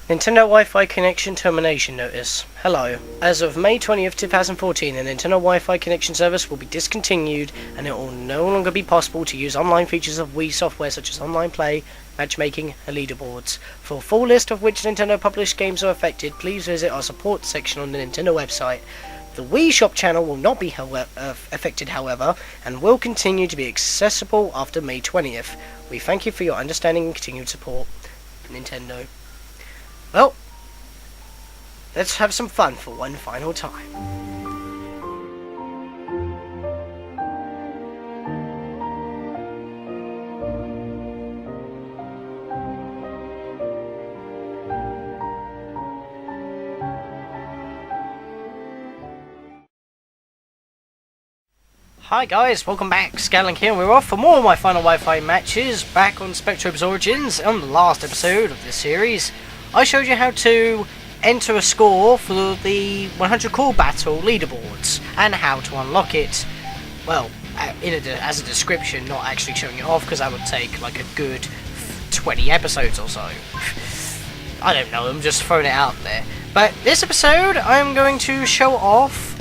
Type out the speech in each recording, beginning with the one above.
Nintendo Wi-Fi connection termination notice. Hello. As of May 20th, 2014, the Nintendo Wi-Fi connection service will be discontinued and it will no longer be possible to use online features of Wii software such as online play, matchmaking, and leaderboards. For a full list of which Nintendo published games are affected, please visit our support section on the Nintendo website. The Wii Shop channel will not be affected, however, and will continue to be accessible after May 20th. We thank you for your understanding and continued support. Nintendo. Well, let's have some fun for one final time. Hi guys, welcome back, Scatlink here, and we're off for more of my final Wi-Fi matches back on Spectrobes Origins. On the last episode of this series, I showed you how to enter a score for the 100 core battle leaderboards and how to unlock it. Well, as a description, not actually showing it off because that would take like a good 20 episodes or so. I don't know, I'm just throwing it out there. But this episode, I'm going to show off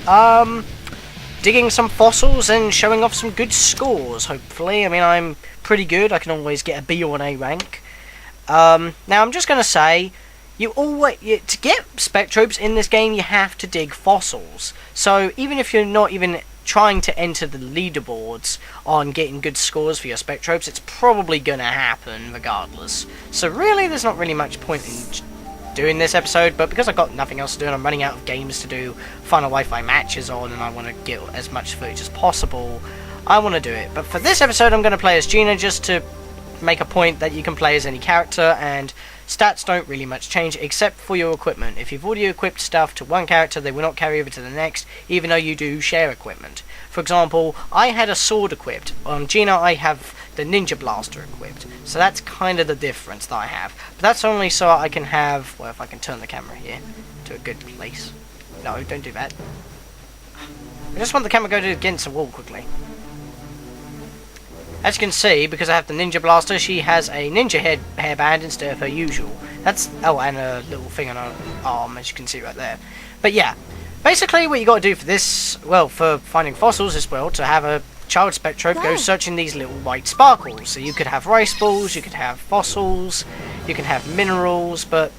digging some fossils and showing off some good scores, hopefully. I mean, I'm pretty good. I can always get a B or an A rank. Now, I'm just going to say, to get Spectrobes in this game, you have to dig fossils. So, even if you're not even trying to enter the leaderboards on getting good scores for your Spectrobes, it's probably going to happen regardless. So, really, there's not really much point in doing this episode, but because I've got nothing else to do and I'm running out of games to do final Wi-Fi matches on and I want to get as much footage as possible, I want to do it. But for this episode I'm going to play as Gina just to make a point that you can play as any character, and stats don't really much change except for your equipment. If you've already equipped stuff to one character, they will not carry over to the next, even though you do share equipment. For example, I had a sword equipped. On Gina I have the ninja blaster equipped, so that's kind of the difference that I have. But that's only so I can have, well, if I can turn the camera here to a good place. No, don't do that. I just want the camera to go against the wall quickly. As you can see, because I have the ninja blaster, she has a ninja hairband instead of her usual. That's, oh, and a little thing on her arm, as you can see right there. But yeah, basically what you got to do for this, well, for finding fossils as well, to have a child Spectrobe, go searching these little white sparkles. So you could have rice balls, you could have fossils, you can have minerals, but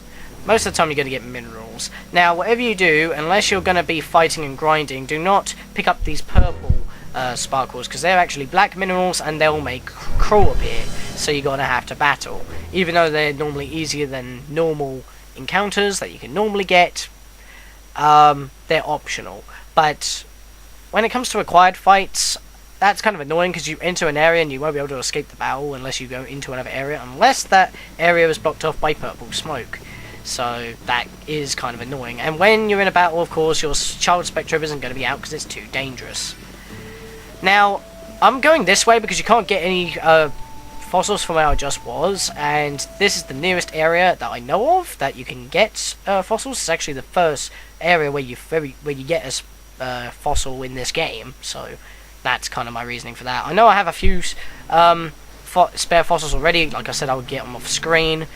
most of the time you're going to get minerals. Now, whatever you do, unless you're going to be fighting and grinding, do not pick up these purple sparkles, because they're actually black minerals and they'll make crow appear, so you're going to have to battle. Even though they're normally easier than normal encounters that you can normally get, they're optional. But when it comes to required fights, that's kind of annoying because you enter an area and you won't be able to escape the battle unless you go into another area, unless that area is blocked off by purple smoke. So that is kind of annoying. And when you're in a battle, of course, your child Spectrobe isn't going to be out because it's too dangerous. Now, I'm going this way because you can't get any fossils from where I just was, and this is the nearest area that I know of that you can get fossils. It's actually the first area where you get a fossil in this game, so that's kind of my reasoning for that. I know I have a few spare fossils already. Like I said, I would get them off screen,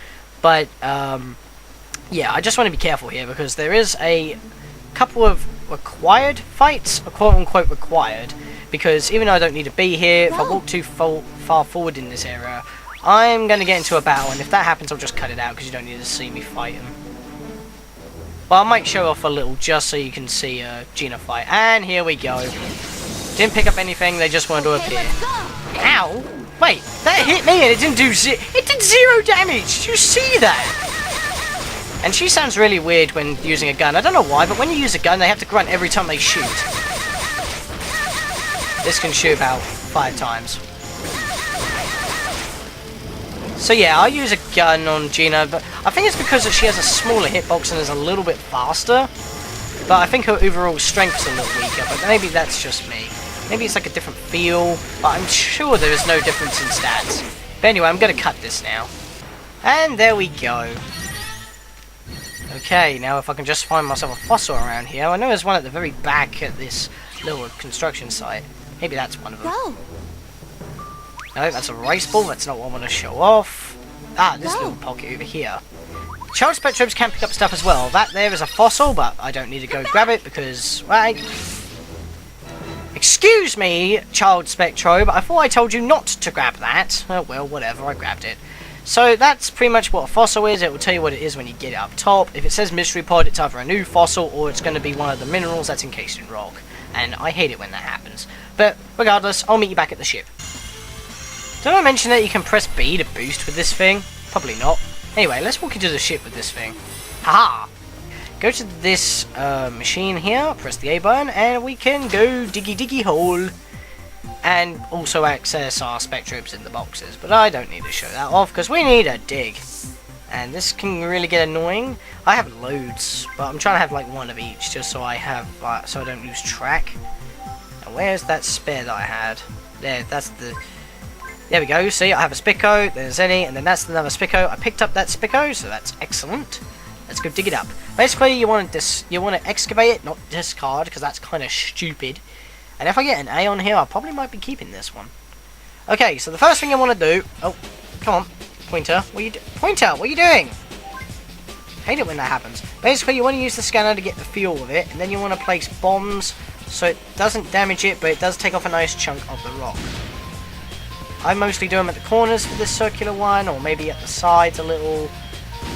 but yeah, I just want to be careful here because there is a couple of required fights, quote-unquote required, because even though I don't need to be here, if I walk too far forward in this area, I'm going to get into a battle, and if that happens I'll just cut it out because you don't need to see me fighting. But I might show off a little just so you can see Gina fight. And here we go. Didn't pick up anything, they just wanted to appear. Ow! Wait, that hit me and it didn't do it did 0 damage! Did you see that? And she sounds really weird when using a gun. I don't know why, but when you use a gun they have to grunt every time they shoot. This can shoot about 5 times. So yeah, I use a gun on Gina, but I think it's because she has a smaller hitbox and is a little bit faster. But I think her overall strength's a little weaker, but maybe that's just me. Maybe it's like a different feel, but I'm sure there is no difference in stats. But anyway, I'm going to cut this now. And there we go. Okay, now if I can just find myself a fossil around here. I know there's one at the very back at this little construction site. Maybe that's one of them. No, that's a rice ball. That's not what I want to show off. Ah, this little pocket over here. Child Spectrobes can pick up stuff as well. That there is a fossil, but I don't need to go grab it because, well, excuse me, Child Spectrobe, I thought I told you not to grab that. Oh, well, whatever, I grabbed it. So that's pretty much what a fossil is. It will tell you what it is when you get it up top. If it says mystery pod, it's either a new fossil or it's going to be one of the minerals that's encased in rock. And I hate it when that happens. But regardless, I'll meet you back at the ship. Did I mention that you can press B to boost with this thing? Probably not. Anyway, let's walk into the ship with this thing. Haha! Go to this machine here, press the A button, and we can go diggy hole. And also access our Spectrobes in the boxes. But I don't need to show that off, because we need a dig. And this can really get annoying. I have loads, but I'm trying to have like one of each, just so I have, so I don't lose track. And where's that spare that I had? There, that's the... There we go, see, I have a Spicko, there's any, and then that's another Spicko. I picked up that Spicko, so that's excellent. Let's go dig it up. Basically, you want to excavate it, not discard, because that's kind of stupid. And if I get an A on here, I probably might be keeping this one. Okay, so the first thing I want to do... Oh, come on, Pointer. Pointer, what are you doing? Hate it when that happens. Basically, you want to use the scanner to get the feel of it, and then you want to place bombs so it doesn't damage it, but it does take off a nice chunk of the rock. I mostly do them at the corners for this circular one, or maybe at the sides a little.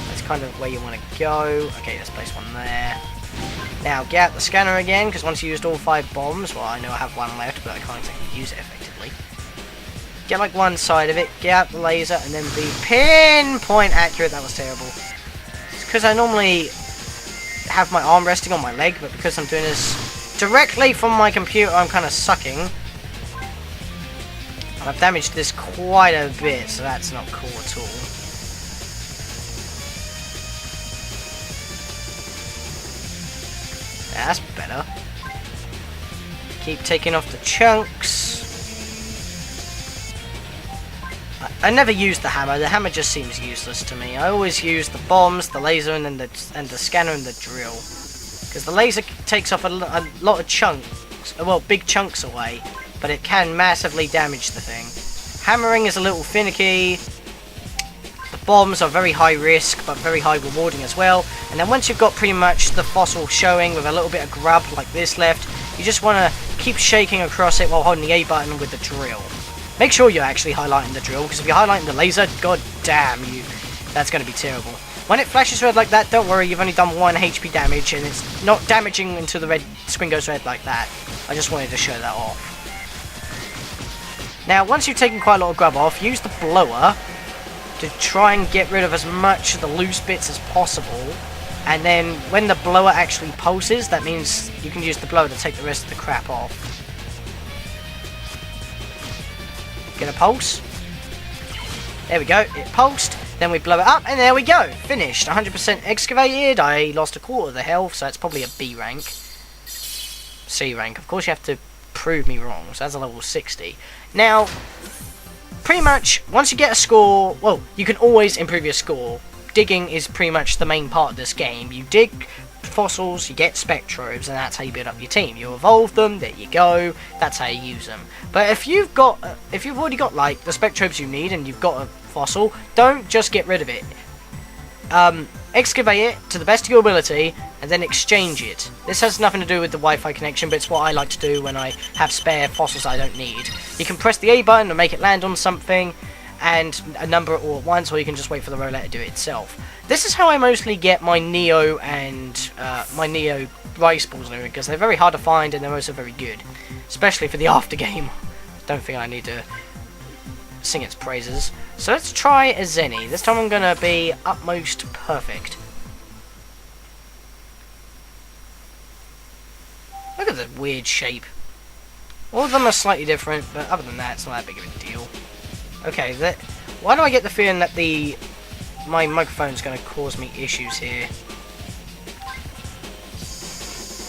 That's kind of where you want to go. Okay, let's place one there. Now, get out the scanner again, because once you used all 5 bombs, well, I know I have one left, but I can't exactly use it effectively. Get like one side of it, get out the laser, and then be pinpoint accurate. That was terrible. It's because I normally have my arm resting on my leg, but because I'm doing this directly from my computer, I'm kind of sucking. I've damaged this quite a bit, so that's not cool at all. Yeah, that's better. Keep taking off the chunks. I never use the hammer. The hammer just seems useless to me. I always use the bombs, the laser, and then the scanner and the drill. Because the laser takes off a lot of chunks, well, big chunks away. But it can massively damage the thing. Hammering is a little finicky. The bombs are very high risk, but very high rewarding as well. And then once you've got pretty much the fossil showing with a little bit of grub like this left, you just want to keep shaking across it while holding the A button with the drill. Make sure you're actually highlighting the drill, because if you're highlighting the laser, god damn you, that's going to be terrible. When it flashes red like that, don't worry, you've only done 1 HP damage, and it's not damaging until the red screen goes red like that. I just wanted to show that off. Now, once you've taken quite a lot of grub off, use the blower to try and get rid of as much of the loose bits as possible. And then, when the blower actually pulses, that means you can use the blower to take the rest of the crap off. Get a pulse. There we go, it pulsed. Then we blow it up, and there we go. Finished. 100% excavated. I lost a quarter of the health, so that's probably a B rank. C rank. Of course, you have to prove me wrong, so that's a level 60. Now, pretty much, once you get a score, well, you can always improve your score. Digging is pretty much the main part of this game. You dig fossils, you get Spectrobes, and that's how you build up your team. You evolve them, there you go, that's how you use them. But if you've already got, like, the Spectrobes you need, and you've got a fossil, don't just get rid of it. Excavate it to the best of your ability, and then exchange it. This has nothing to do with the Wi-Fi connection, but it's what I like to do when I have spare fossils I don't need. You can press the A button and make it land on something, and a number all at once, or you can just wait for the roulette to do it itself. This is how I mostly get my Neo and my Neo rice balls, because they're very hard to find, and they're also very good. Especially for the after game. Don't think I need to sing its praises. So let's try a Zenny. This time I'm going to be utmost perfect. Look at the weird shape. All of them are slightly different, but other than that, it's not that big of a deal. Okay, why do I get the feeling that my microphone's going to cause me issues here?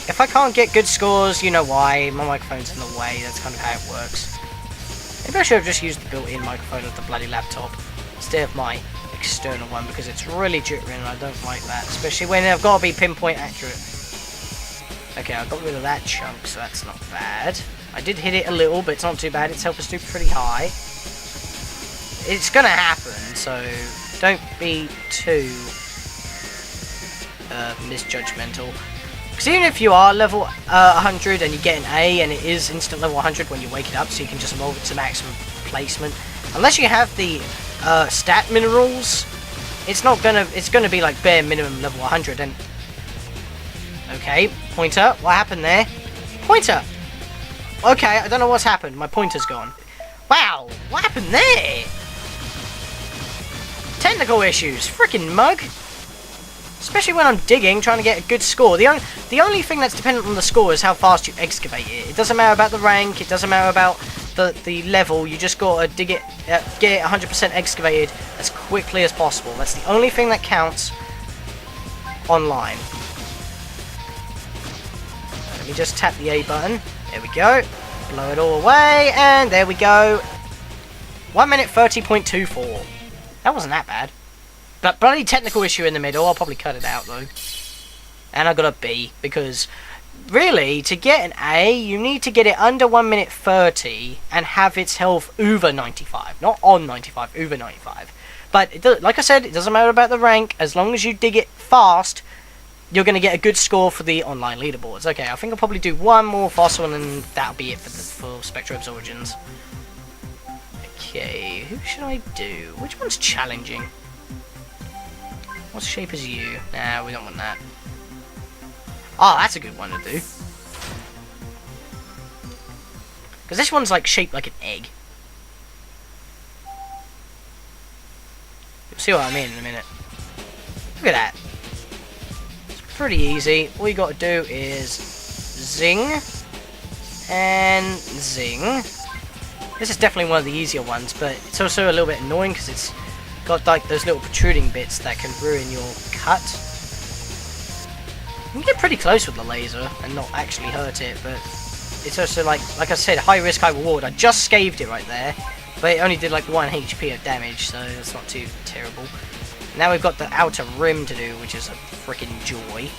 If I can't get good scores, you know why. My microphone's in the way. That's kind of how it works. Maybe I should have just used the built-in microphone of the bloody laptop instead of my external one, because it's really jittery and I don't like that, especially when I've got to be pinpoint accurate. Okay, I got rid of that chunk, so that's not bad. I did hit it a little, but it's not too bad. Its health is still pretty high. It's gonna happen, so don't be too misjudgmental. Because even if you are level 100 and you get an A and it is instant level 100 when you wake it up, so you can just evolve it to maximum placement, unless you have the stat minerals, it's gonna be like bare minimum level 100. And okay, pointer, what happened there? Pointer. Okay, I don't know what's happened. My pointer's gone. Wow, what happened there? Technical issues, freaking mug. Especially when I'm digging, trying to get a good score. The only thing that's dependent on the score is how fast you excavate it. It doesn't matter about the rank, it doesn't matter about the level, you just gotta dig it, get it 100% excavated as quickly as possible. That's the only thing that counts online. Let me just tap the A button. There we go. Blow it all away, and there we go. 1 minute 30.24. That wasn't that bad. But bloody technical issue in the middle. I'll probably cut it out though. And I got a B because really to get an A you need to get it under 1 minute 30 and have its health over 95. Not on 95, over 95. But like I said, it doesn't matter about the rank. As long as you dig it fast, you're going to get a good score for the online leaderboards. Okay, I think I'll probably do one more fossil and then that'll be it for Spectrobes Origins. Okay, who should I do? Which one's challenging? What shape is you? Nah, we don't want that. Oh, that's a good one to do. Because this one's like shaped like an egg. You'll see what I mean in a minute. Look at that. It's pretty easy. All you got to do is zing and zing. This is definitely one of the easier ones, but it's also a little bit annoying because it's got like those little protruding bits that can ruin your cut. You can get pretty close with the laser and not actually hurt it, but it's also like I said, high risk, high reward. I just scaved it right there, but it only did like 1 HP of damage, so it's not too terrible. Now we've got the outer rim to do, which is a freaking joy.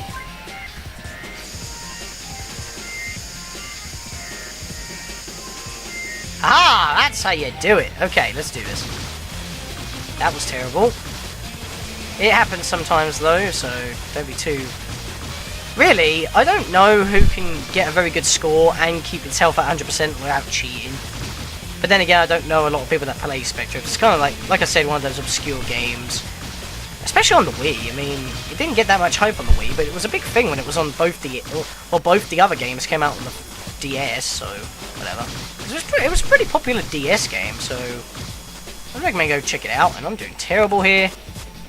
Ah, that's how you do it. Okay, let's do this. That was terrible. It happens sometimes though, so don't be too... Really, I don't know who can get a very good score and keep its health at 100% without cheating. But then again, I don't know a lot of people that play Spectrobes. It's kind of like I said, one of those obscure games. Especially on the Wii. I mean, it didn't get that much hype on the Wii, but it was a big thing when it was on both the... Well, both the other games came out on the DS, so whatever. It was a pretty popular DS game, so I recommend go check it out. And I'm doing terrible here.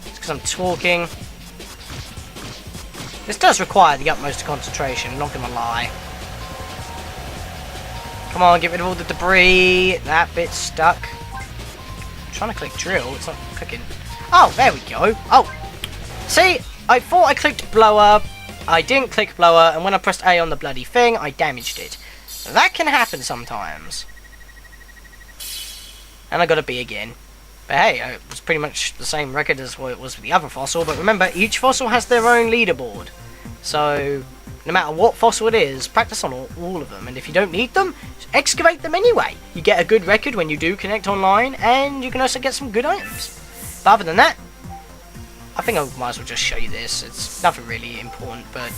It's because I'm talking. This does require the utmost concentration, not gonna lie. Come on, get rid of all the debris. That bit's stuck. I'm trying to click drill, it's not clicking. Oh, there we go. Oh, see, I thought I clicked blower. I didn't click blower, and when I pressed A on the bloody thing, I damaged it. That can happen sometimes. And I got a B again. But hey, it was pretty much the same record as what it was with the other fossil. But remember, each fossil has their own leaderboard. So, no matter what fossil it is, practice on all of them. And if you don't need them, just excavate them anyway. You get a good record when you do connect online, and you can also get some good items. But other than that, I think I might as well just show you this. It's nothing really important, but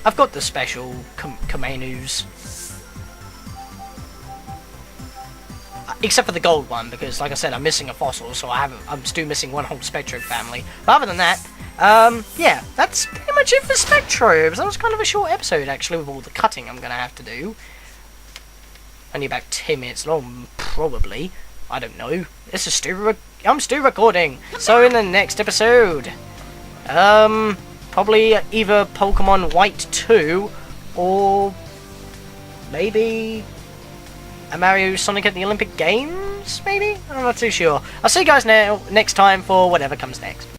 I've got the special Kamenus. Except for the gold one, because like I said, I'm missing a fossil, so I'm still missing one whole Spectrobe family. But other than that, yeah, that's pretty much it for Spectrobes. That was kind of a short episode, actually, with all the cutting I'm going to have to do. Only about 10 minutes long, probably. I don't know. This is I'm still recording. So in the next episode, probably either Pokemon White 2, or maybe a Mario Sonic at the Olympic Games, maybe? I'm not too sure. I'll see you guys next time for whatever comes next.